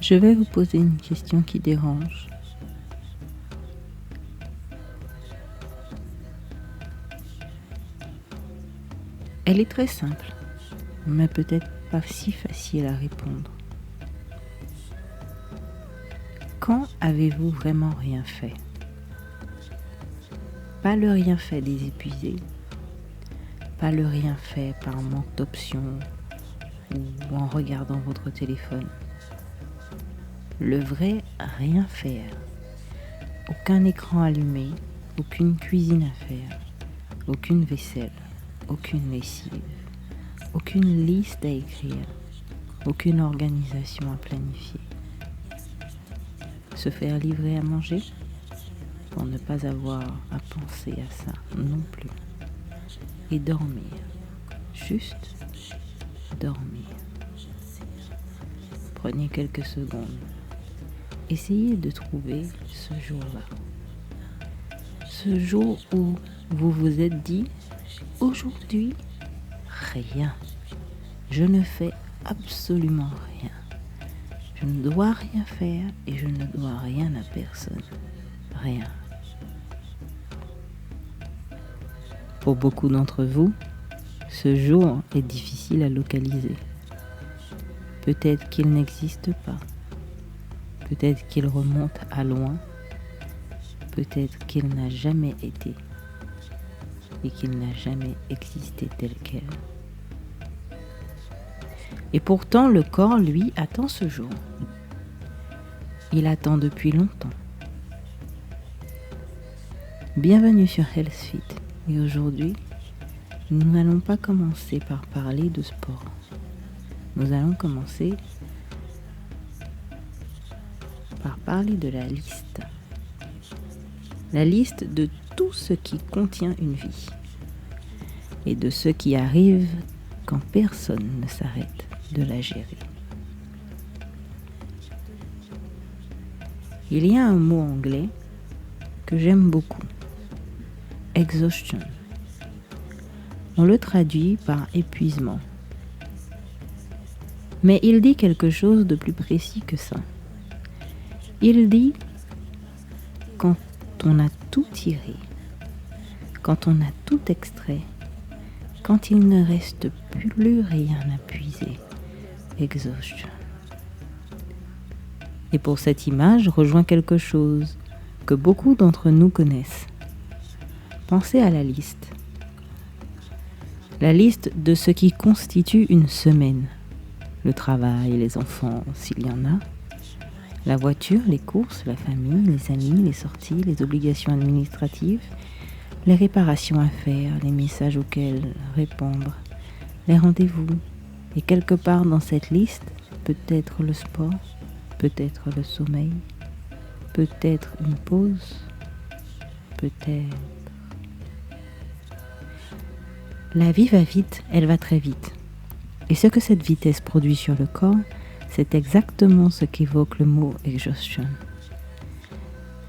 Je vais vous poser une question qui dérange. Elle est très simple, mais peut-être pas si facile à répondre. Quand avez-vous vraiment rien fait? Pas le rien fait des épuisés, pas le rien fait par manque d'options ou en regardant votre téléphone. Le vrai rien faire. Aucun écran allumé, aucune cuisine à faire, aucune vaisselle, aucune lessive, aucune liste à écrire, aucune organisation à planifier. Se faire livrer à manger pour ne pas avoir à penser à ça non plus. Et dormir, juste dormir. Prenez quelques secondes. Essayez de trouver ce jour-là. Ce jour où vous vous êtes dit, aujourd'hui, rien. Je ne fais absolument rien. Je ne dois rien faire et je ne dois rien à personne. Rien. Pour beaucoup d'entre vous, ce jour est difficile à localiser. Peut-être qu'il n'existe pas. Peut-être qu'il remonte à loin. Peut-être qu'il n'a jamais été et qu'il n'a jamais existé tel quel. Et pourtant, le corps, lui, attend ce jour. Il attend depuis longtemps. Bienvenue sur HealthFit. Et aujourd'hui, nous n'allons pas commencer par parler de sport. Nous allons commencer par parler de la liste. La liste de tout ce qui contient une vie. Et de ce qui arrive quand personne ne s'arrête de la gérer. Il y a un mot anglais que j'aime beaucoup. Exhaustion. On le traduit par épuisement. Mais il dit quelque chose de plus précis que ça. Il dit quand on a tout tiré, quand on a tout extrait, quand il ne reste plus rien à puiser. Exhaustion. Et pour cette image rejoint quelque chose que beaucoup d'entre nous connaissent. Pensez à la liste. La liste de ce qui constitue une semaine. Le travail, les enfants, s'il y en a. La voiture, les courses, la famille, les amis, les sorties, les obligations administratives, les réparations à faire, les messages auxquels répondre, les rendez-vous. Et quelque part dans cette liste, peut-être le sport, peut-être le sommeil, peut-être une pause, peut-être... La vie va vite, elle va très vite. Et ce que cette vitesse produit sur le corps, c'est exactement ce qu'évoque le mot exhaustion.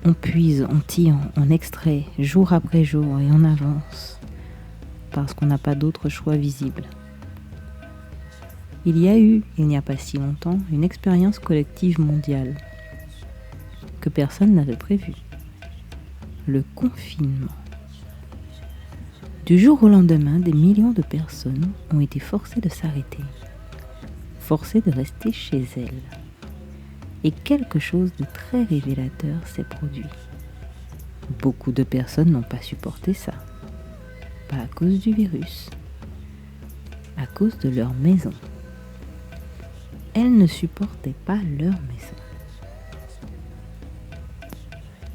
On puise, on tire, on extrait jour après jour et on avance parce qu'on n'a pas d'autre choix visible. Il y a eu, il n'y a pas si longtemps, une expérience collective mondiale que personne n'avait prévue. Le confinement. Du jour au lendemain, des millions de personnes ont été forcées de s'arrêter, forcées de rester chez elles. Et quelque chose de très révélateur s'est produit. Beaucoup de personnes n'ont pas supporté ça. Pas à cause du virus, à cause de leur maison. Elles ne supportaient pas leur maison.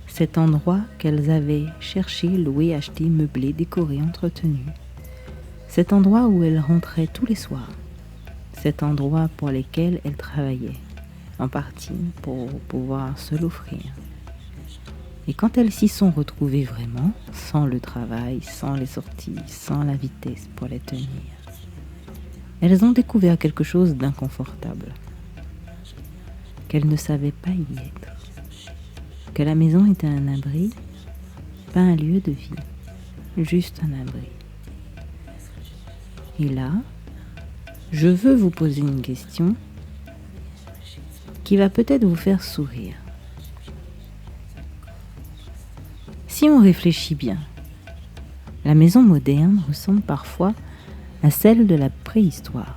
Cet endroit qu'elles avaient cherché, loué, acheté, meublé, décoré, entretenu. Cet endroit où elles rentraient tous les soirs. Cet endroit pour lequel elles travaillaient, en partie pour pouvoir se l'offrir. Et quand elles s'y sont retrouvées vraiment, sans le travail, sans les sorties, sans la vitesse pour les tenir, elles ont découvert quelque chose d'inconfortable, qu'elles ne savaient pas y être, que la maison était un abri, pas un lieu de vie, juste un abri. Et là, je veux vous poser une question. qui va peut-être vous faire sourire. Si on réfléchit bien, la maison moderne ressemble parfois à celle de la préhistoire.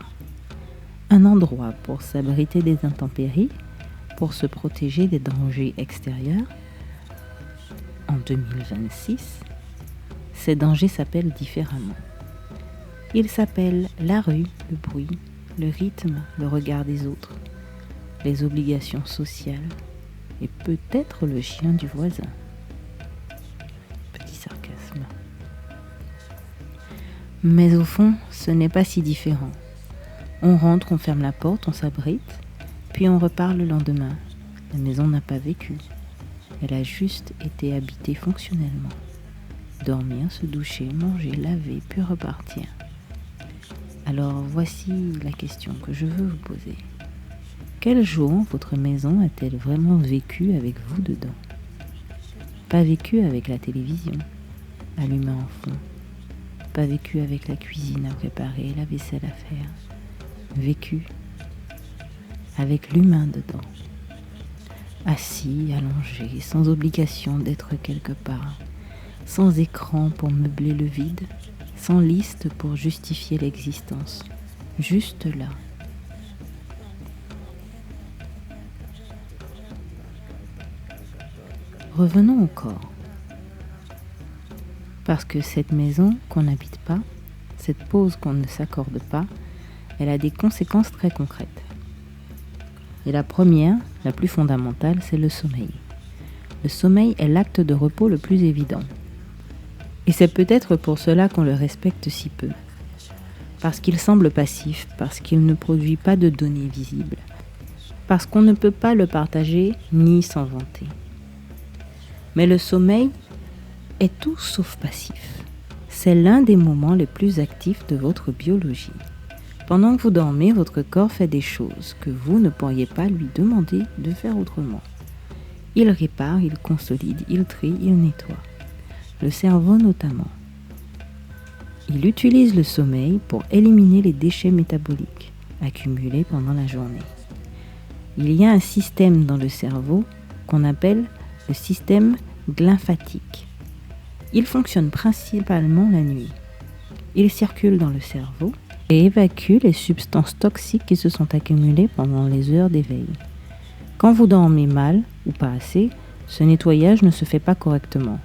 Un endroit pour s'abriter des intempéries, pour se protéger des dangers extérieurs. En 2026, ces dangers s'appellent différemment. Ils s'appellent la rue, le bruit, le rythme, le regard des autres, les obligations sociales et peut-être le chien du voisin. Petit sarcasme. Mais au fond, ce n'est pas si différent. On rentre, on ferme la porte, on s'abrite, puis on repart le lendemain. La maison n'a pas vécu. Elle a juste été habitée fonctionnellement. Dormir, se doucher, manger, laver, puis repartir. Alors voici la question que je veux vous poser. Quel jour votre maison a-t-elle vraiment vécu avec vous dedans? Pas vécu avec la télévision, allumée en fond. Pas vécu avec la cuisine à préparer, la vaisselle à faire. Vécu avec l'humain dedans. Assis, allongé, sans obligation d'être quelque part. Sans écran pour meubler le vide. Sans liste pour justifier l'existence. Juste là. Revenons au corps. Parce que cette maison qu'on n'habite pas, cette pause qu'on ne s'accorde pas, elle a des conséquences très concrètes. Et la première, la plus fondamentale, c'est le sommeil. Le sommeil est l'acte de repos le plus évident. Et c'est peut-être pour cela qu'on le respecte si peu. Parce qu'il semble passif, parce qu'il ne produit pas de données visibles, parce qu'on ne peut pas le partager ni s'en vanter. Mais le sommeil est tout sauf passif. C'est l'un des moments les plus actifs de votre biologie. Pendant que vous dormez, votre corps fait des choses que vous ne pourriez pas lui demander de faire autrement. Il répare, il consolide, il trie, il nettoie. Le cerveau notamment. Il utilise le sommeil pour éliminer les déchets métaboliques accumulés pendant la journée. Il y a un système dans le cerveau qu'on appelle le système glymphatique. Il fonctionne principalement la nuit. Il circule dans le cerveau et évacue les substances toxiques qui se sont accumulées pendant les heures d'éveil. Quand vous dormez mal ou pas assez, ce nettoyage ne se fait pas correctement.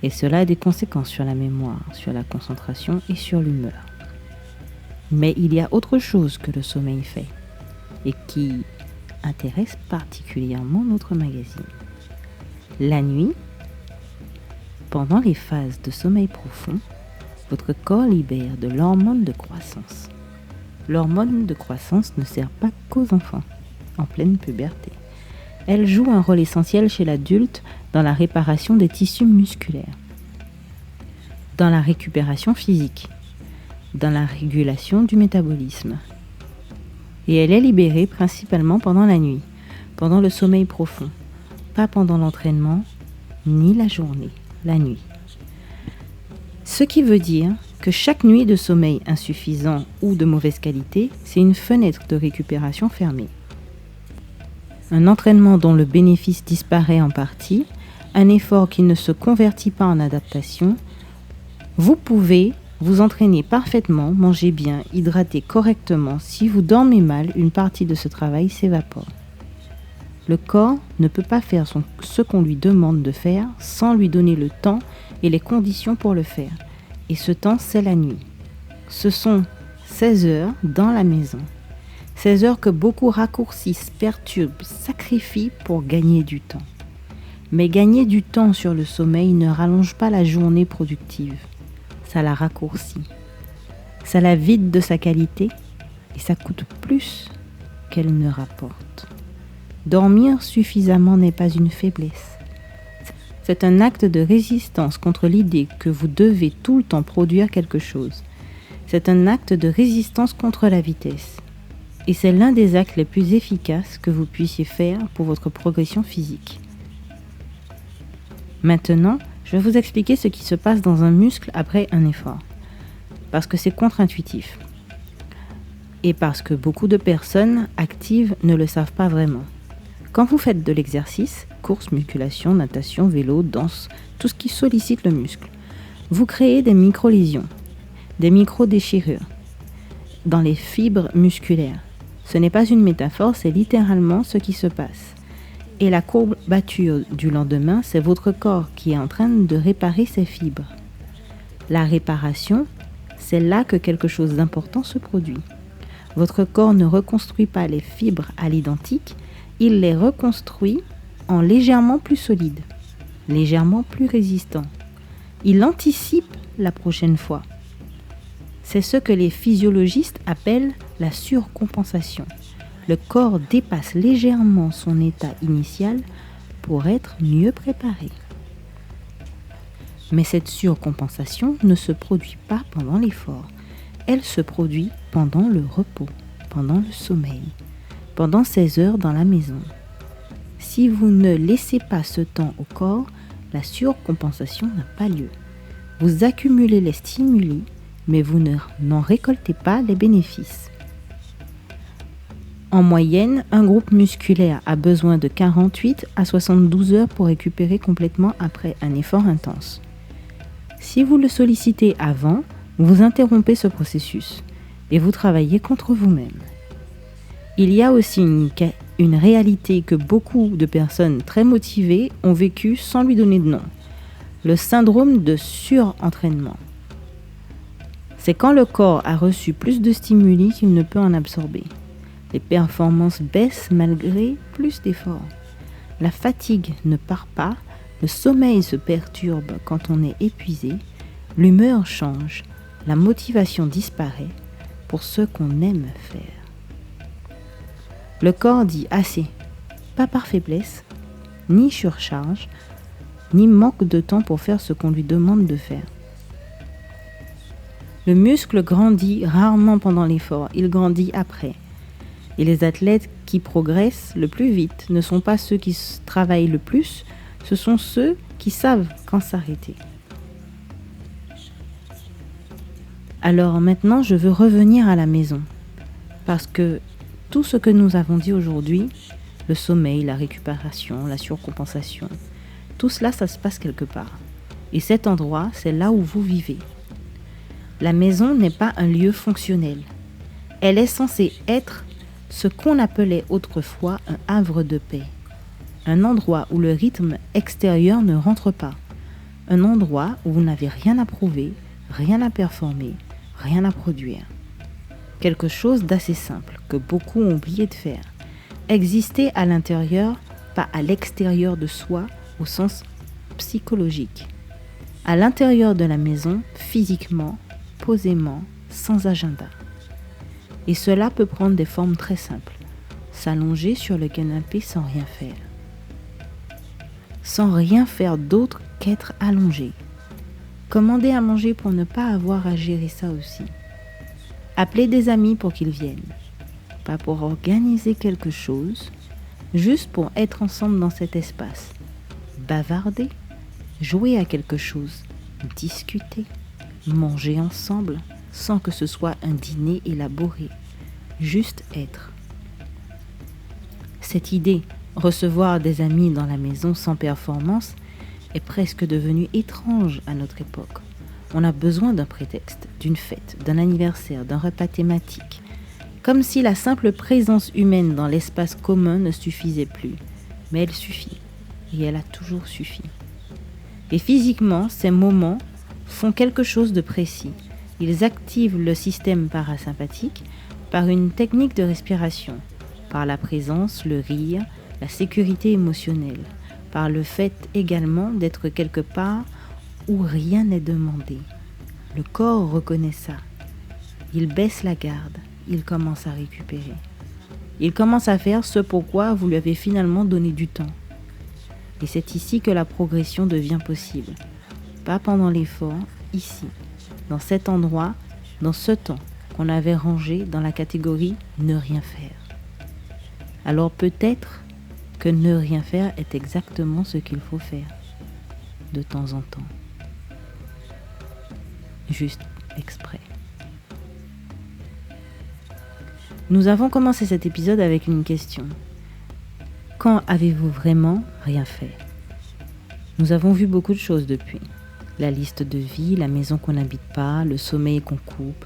Et cela a des conséquences sur la mémoire, sur la concentration et sur l'humeur. Mais il y a autre chose que le sommeil fait et qui intéresse particulièrement notre magazine. La nuit, pendant les phases de sommeil profond, votre corps libère de l'hormone de croissance. L'hormone de croissance ne sert pas qu'aux enfants, en pleine puberté. Elle joue un rôle essentiel chez l'adulte dans la réparation des tissus musculaires, dans la récupération physique, dans la régulation du métabolisme. Et elle est libérée principalement pendant la nuit, pendant le sommeil profond, pas pendant l'entraînement, ni la journée, la nuit. Ce qui veut dire que chaque nuit de sommeil insuffisant ou de mauvaise qualité, c'est une fenêtre de récupération fermée. Un entraînement dont le bénéfice disparaît en partie, un effort qui ne se convertit pas en adaptation. Vous pouvez vous entraîner parfaitement, manger bien, hydrater correctement. Si vous dormez mal, une partie de ce travail s'évapore. Le corps ne peut pas faire ce qu'on lui demande de faire sans lui donner le temps et les conditions pour le faire. Et ce temps, c'est la nuit. Ce sont 16 heures dans la maison. 16 heures que beaucoup raccourcissent, perturbent, sacrifient pour gagner du temps. Mais gagner du temps sur le sommeil ne rallonge pas la journée productive. Ça la raccourcit. Ça la vide de sa qualité et ça coûte plus qu'elle ne rapporte. Dormir suffisamment n'est pas une faiblesse. C'est un acte de résistance contre l'idée que vous devez tout le temps produire quelque chose. C'est un acte de résistance contre la vitesse. Et c'est l'un des actes les plus efficaces que vous puissiez faire pour votre progression physique. Maintenant, je vais vous expliquer ce qui se passe dans un muscle après un effort. Parce que c'est contre-intuitif. et parce que beaucoup de personnes actives ne le savent pas vraiment. Quand vous faites de l'exercice, course, musculation, natation, vélo, danse, tout ce qui sollicite le muscle, vous créez des micro-lésions, des micro-déchirures dans les fibres musculaires. Ce n'est pas une métaphore, c'est littéralement ce qui se passe. Et la courbature du lendemain, c'est votre corps qui est en train de réparer ces fibres. La réparation, c'est là que quelque chose d'important se produit. Votre corps ne reconstruit pas les fibres à l'identique, il les reconstruit en légèrement plus solides, légèrement plus résistants. Il anticipe la prochaine fois. C'est ce que les physiologistes appellent la surcompensation. Le corps dépasse légèrement son état initial pour être mieux préparé. Mais cette surcompensation ne se produit pas pendant l'effort. Elle se produit pendant le repos, pendant le sommeil, pendant ces heures dans la maison. Si vous ne laissez pas ce temps au corps, la surcompensation n'a pas lieu. Vous accumulez les stimuli, mais vous n'en récoltez pas les bénéfices. En moyenne, un groupe musculaire a besoin de 48 à 72 heures pour récupérer complètement après un effort intense. Si vous le sollicitez avant, vous interrompez ce processus et vous travaillez contre vous-même. Il y a aussi une réalité que beaucoup de personnes très motivées ont vécue sans lui donner de nom, le syndrome de surentraînement. C'est quand le corps a reçu plus de stimuli qu'il ne peut en absorber. Les performances baissent malgré plus d'efforts. La fatigue ne part pas, le sommeil se perturbe quand on est épuisé, l'humeur change, la motivation disparaît pour ce qu'on aime faire. Le corps dit assez, pas par faiblesse, ni surcharge, ni manque de temps pour faire ce qu'on lui demande de faire. Le muscle grandit rarement pendant l'effort, il grandit après. Et les athlètes qui progressent le plus vite ne sont pas ceux qui travaillent le plus, ce sont ceux qui savent quand s'arrêter. Alors maintenant, je veux revenir à la maison, parce que tout ce que nous avons dit aujourd'hui, le sommeil, la récupération, la surcompensation, tout cela, ça se passe quelque part. Et cet endroit, c'est là où vous vivez. La maison n'est pas un lieu fonctionnel. Elle est censée être ce qu'on appelait autrefois un havre de paix. Un endroit où le rythme extérieur ne rentre pas. Un endroit où vous n'avez rien à prouver, rien à performer, rien à produire. Quelque chose d'assez simple que beaucoup ont oublié de faire. Exister à l'intérieur, pas à l'extérieur de soi au sens psychologique. À l'intérieur de la maison, physiquement, posément, sans agenda. Et cela peut prendre des formes très simples. S'allonger sur le canapé sans rien faire. Sans rien faire d'autre qu'être allongé. Commander à manger pour ne pas avoir à gérer ça aussi. Appeler des amis pour qu'ils viennent. Pas pour organiser quelque chose, juste pour être ensemble dans cet espace. Bavarder, jouer à quelque chose, discuter, manger ensemble, sans que ce soit un dîner élaboré. Juste être. Cette idée, recevoir des amis dans la maison sans performance, est presque devenue étrange à notre époque. On a besoin d'un prétexte, d'une fête, d'un anniversaire, d'un repas thématique. Comme si la simple présence humaine dans l'espace commun ne suffisait plus. Mais elle suffit. Et elle a toujours suffi. Et physiquement, ces moments font quelque chose de précis. Ils activent le système parasympathique par une technique de respiration, par la présence, le rire, la sécurité émotionnelle, par le fait également d'être quelque part où rien n'est demandé. Le corps reconnaît ça. Il baisse la garde, il commence à récupérer. Il commence à faire ce pourquoi vous lui avez finalement donné du temps. Et c'est ici que la progression devient possible. Pas pendant l'effort, ici, dans cet endroit, dans ce temps qu'on avait rangé dans la catégorie « ne rien faire ». Alors peut-être que ne rien faire est exactement ce qu'il faut faire, de temps en temps. Juste exprès. Nous avons commencé cet épisode avec une question. Quand avez-vous vraiment rien fait ? Nous avons vu beaucoup de choses depuis. La liste de vie, la maison qu'on n'habite pas, le sommeil qu'on coupe,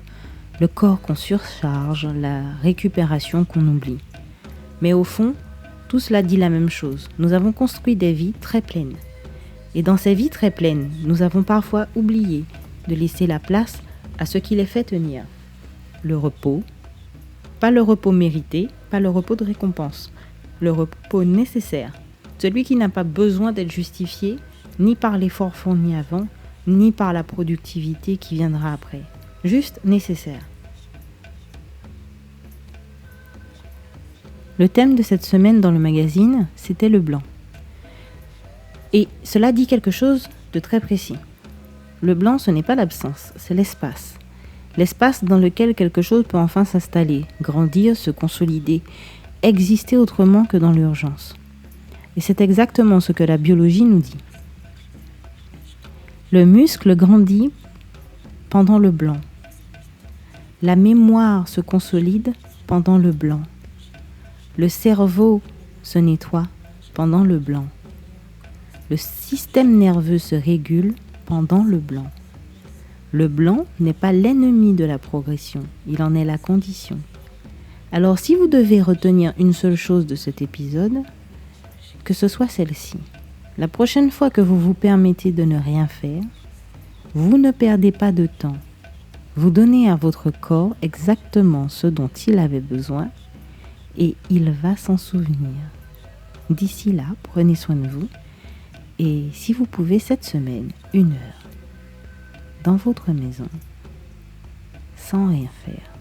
le corps qu'on surcharge, la récupération qu'on oublie. Mais au fond, tout cela dit la même chose. Nous avons construit des vies très pleines. Et dans ces vies très pleines, nous avons parfois oublié de laisser la place à ce qui les fait tenir. Le repos, pas le repos mérité, pas le repos de récompense, le repos nécessaire, celui qui n'a pas besoin d'être justifié ni par l'effort fourni avant, ni par la productivité qui viendra après, juste nécessaire. Le thème de cette semaine dans le magazine, c'était le blanc. Et cela dit quelque chose de très précis. Le blanc, ce n'est pas l'absence, c'est l'espace. L'espace dans lequel quelque chose peut enfin s'installer, grandir, se consolider, exister autrement que dans l'urgence. Et c'est exactement ce que la biologie nous dit. Le muscle grandit pendant le blanc. La mémoire se consolide pendant le blanc. Le cerveau se nettoie pendant le blanc. Le système nerveux se régule pendant le blanc. Le blanc n'est pas l'ennemi de la progression, il en est la condition. Alors si vous devez retenir une seule chose de cet épisode, que ce soit celle-ci. La prochaine fois que vous vous permettez de ne rien faire, vous ne perdez pas de temps. Vous donnez à votre corps exactement ce dont il avait besoin et il va s'en souvenir. D'ici là, prenez soin de vous et si vous pouvez cette semaine, 1 heure, dans votre maison, sans rien faire,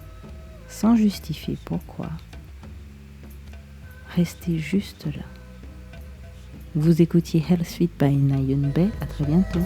sans justifier pourquoi, restez juste là. Vous écoutiez Health Suite by Nayun Bay. À très bientôt.